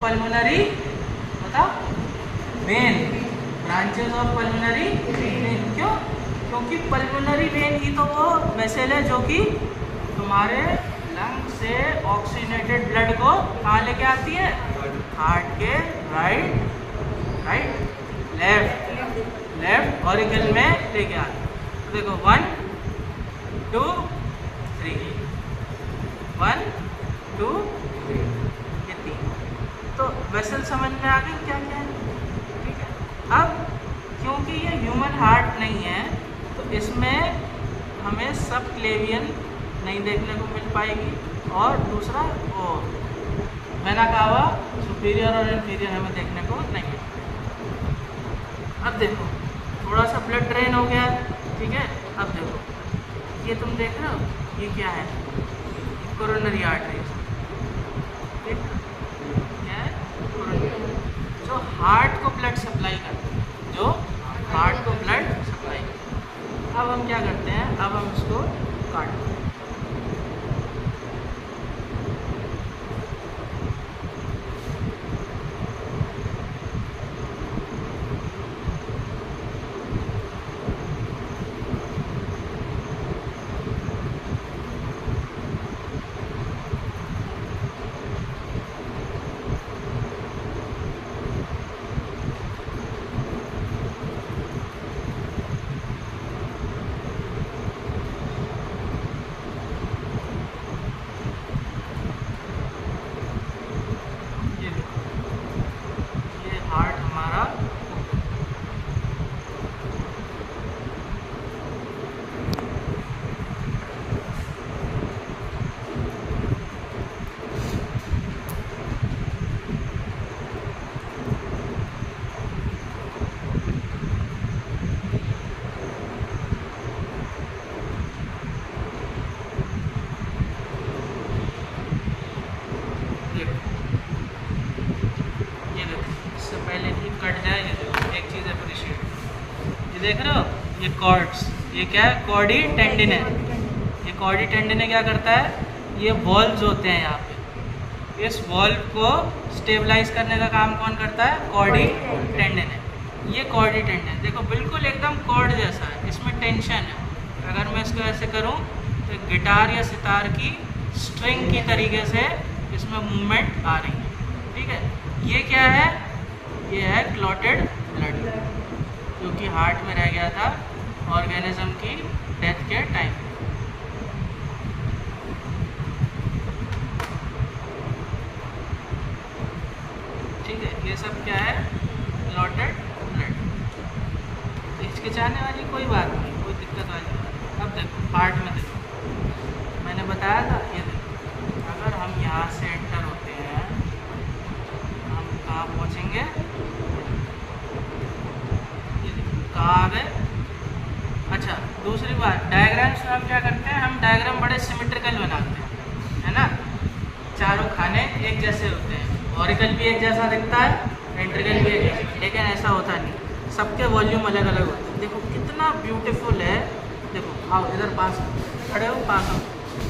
Pulmonary बताओ when, branches of pulmonary vein. क्यों? क्योंकि पल्मोनरी वेन ही तो वो वेसल है जो कि तुम्हारे लंग से ऑक्सीजनेटेड ब्लड को कहाँ लेके आती है? हार्ट के राइट लेफ्ट ऑरिकल में लेके आती है। तो देखो 1 2 3, 1 2 3, ये 3। तो वेसल समझ में आ गई क्या क्या है? ठीक है। अब क्योंकि ये ह्यूमन हार्ट नहीं है तो इसमें हमें सब क्लेवियन नहीं देखने को मिल पाएगी, और दूसरा वो वेना कावा सुपीरियर और इंफीरियर हमें देखने को नहीं मिल पाएगी। अब देखो थोड़ा सा ब्लड ड्रेन हो गया, ठीक है। अब देखो ये तुम देख रहे हो, ये क्या है? कोरोनरी आर्टरीज, ठीक क्या है? कोरोनरी, जो हार्ट को ब्लड सप्लाई करते हैं, जो हार्ट को ब्लड सप्लाई करते हैं। अब हम क्या करते हैं? अब हम इसको काटते हैं। देख रहे हो ये कॉर्ड्स, ये क्या है? कॉर्डी टेंडिन है। ये कॉर्डी टेंडिन क्या करता है? ये वॉल्व्स होते हैं यहाँ पे, इस वॉल्व को स्टेबलाइज करने का काम कौन करता है? कॉर्डी टेंडिन है। ये कॉर्डी टेंडिन देखो बिल्कुल एकदम कॉर्ड जैसा है, इसमें टेंशन है। अगर मैं इसको ऐसे करूँ तो गिटार या सितार की स्ट्रिंग की तरीके से इसमें मूवमेंट आ रही है, ठीक है। ये क्या है? ये है क्लॉटेड ब्लड, जो कि हार्ट में रह गया था ऑर्गेनिज्म की डेथ के टाइम। ठीक है, ये सब क्या है? Clotted blood. हिचकिचाने वाली कोई बात नहीं, कोई दिक्कत वाली बात नहीं। अब देखो हार्ट में देखो, मैंने बताया था, ये देखो अगर हम यहाँ से एंटर होते हैं हम कहाँ पहुँचेंगे? कहाँ आ गए? अच्छा, दूसरी बात, डायग्राम्स में हम क्या करते हैं? हम डायग्राम बड़े सिमेट्रिकल बनाते हैं, है ना। चारों खाने एक जैसे होते हैं, ऑरिकल भी एक जैसा दिखता है, वेंट्रिकल भी एक जैसा, लेकिन ऐसा होता नहीं, सबके वॉल्यूम अलग अलग होते हैं। देखो कितना ब्यूटीफुल है। देखो आओ इधर पास खड़े हो, पास हो,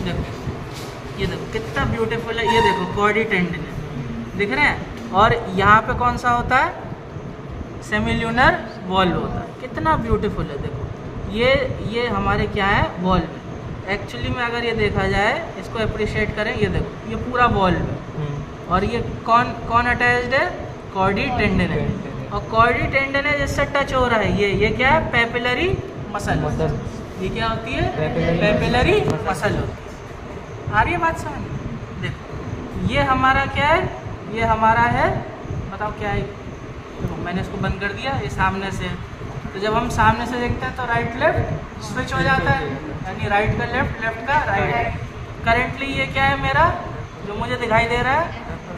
देखो ये देखो कितना ब्यूटीफुल है। ये देखो कॉर्डी टेंडिन है, दिख रहे हैं। और यहाँ पे कौन सा होता है? सेमिल्यूनर वॉल्व होता है। कितना ब्यूटीफुल है। देखो ये हमारे क्या है? वॉल्व। एक्चुअली में अगर ये देखा जाए, इसको अप्रिशिएट करें, ये देखो ये पूरा वॉल्व है, और ये कौन अटैच्ड है? कॉर्डी टेंडिन है। और कॉर्डी टेंडिन है जिससे टच हो रहा है, ये क्या है? Papillary muscle. ये क्या होती है? पेपिलरी मसल होती है। आ रही है बात समझ? देखो ये हमारा क्या है? ये हमारा है, बताओ क्या है? देखो मैंने इसको बंद कर दिया, ये सामने से है। तो जब हम सामने से देखते हैं तो राइट लेफ्ट स्विच हो जाता है, यानी राइट का लेफ्ट, लेफ्ट का राइट। करेंटली ये क्या है मेरा? जो मुझे दिखाई दे रहा है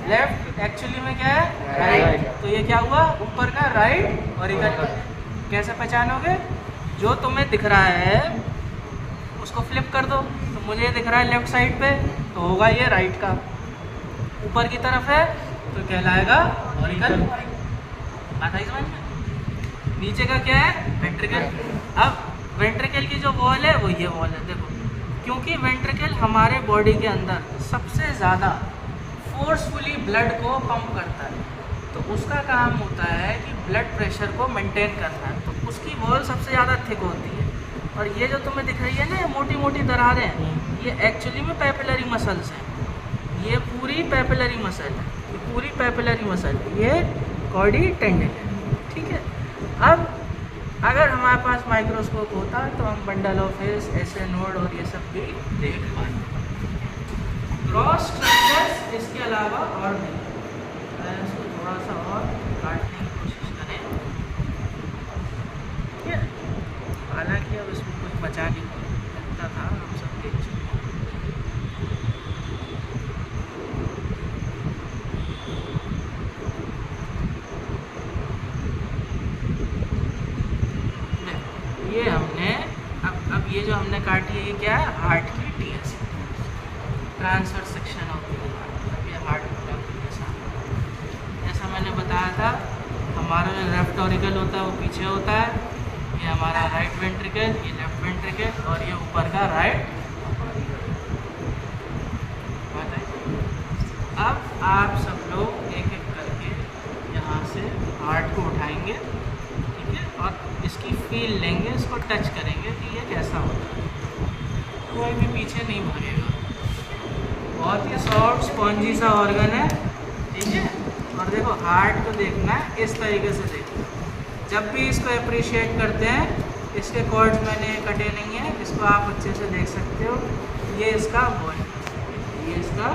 लेफ्ट, एक्चुअली में क्या है? राइट। तो ये क्या हुआ? ऊपर का राइट और इधर का। कैसे पहचानोगे? जो तुम्हें दिख रहा है उसको फ्लिप कर दो, तो मुझे ये दिख रहा है लेफ्ट साइड पे, तो होगा ये राइट का। ऊपर की तरफ है तो कहलाएगा ऑरिकल। बात आई समझ में? नीचे का क्या है? वेंट्रिकल। अब वेंट्रिकल की जो वॉल है वो ये वॉल है। देखो क्योंकि वेंट्रिकल हमारे बॉडी के अंदर सबसे ज़्यादा फोर्सफुली ब्लड को पंप करता है। तो उसका काम होता है कि ब्लड प्रेशर को मेंटेन करना, तो उसकी वॉल सबसे ज़्यादा थिक होती है। और ये जो तुम्हें दिख रही है ना, ये मोटी मोटी दरारें, ये एक्चुअली में पैपिलरी मसल्स हैं। ये पूरी पैपिलरी मसल है, ये पूरी पैपिलरी मसल है, ये कॉर्डी टेंडन है, ठीक है। अब अगर हमारे पास माइक्रोस्कोप होता तो हम बंडल ऑफ हेयर्स, ऐसे नोड और ये सब भी देख पाते। क्रॉस स्ट्रक्चर्स इसके अलावा और नहीं। इसको थोड़ा सा और काटने की कोशिश करें, ठीक है। हालांकि अब इसमें कुछ बचा नहीं लगता था, हम सब देख चुके हैं। ये हमने अब ये जो हमने काटी है, ये क्या है, हार्ट की TS, transfer section of the heart. अब ये हार्ट के साथ, जैसा मैंने बताया था, हमारा जो लेफ्ट ऑरिकल होता है वो पीछे होता है, ये हमारा राइट वेंट्रिकल, ये लेफ्ट वेंट्रिकल, और ये ऊपर का राइट। अब आप सब लोग एक एक करके यहाँ से हार्ट को उठाएंगे, ठीक है, और इसकी फील लेंगे, इसको टच करेंगे कि ये कैसा होता है। कोई भी पीछे नहीं भागेगा, बहुत ही सॉफ्ट स्पॉन्जी सा ऑर्गन है, ठीक है। और देखो हार्ट को देखना है, इस तरीके से देखना। जब भी इसको अप्रिशिएट करते हैं, इसके कॉर्ड्स मैंने कटे नहीं है, इसको आप अच्छे से देख सकते हो। ये इसका बॉडी, ये इसका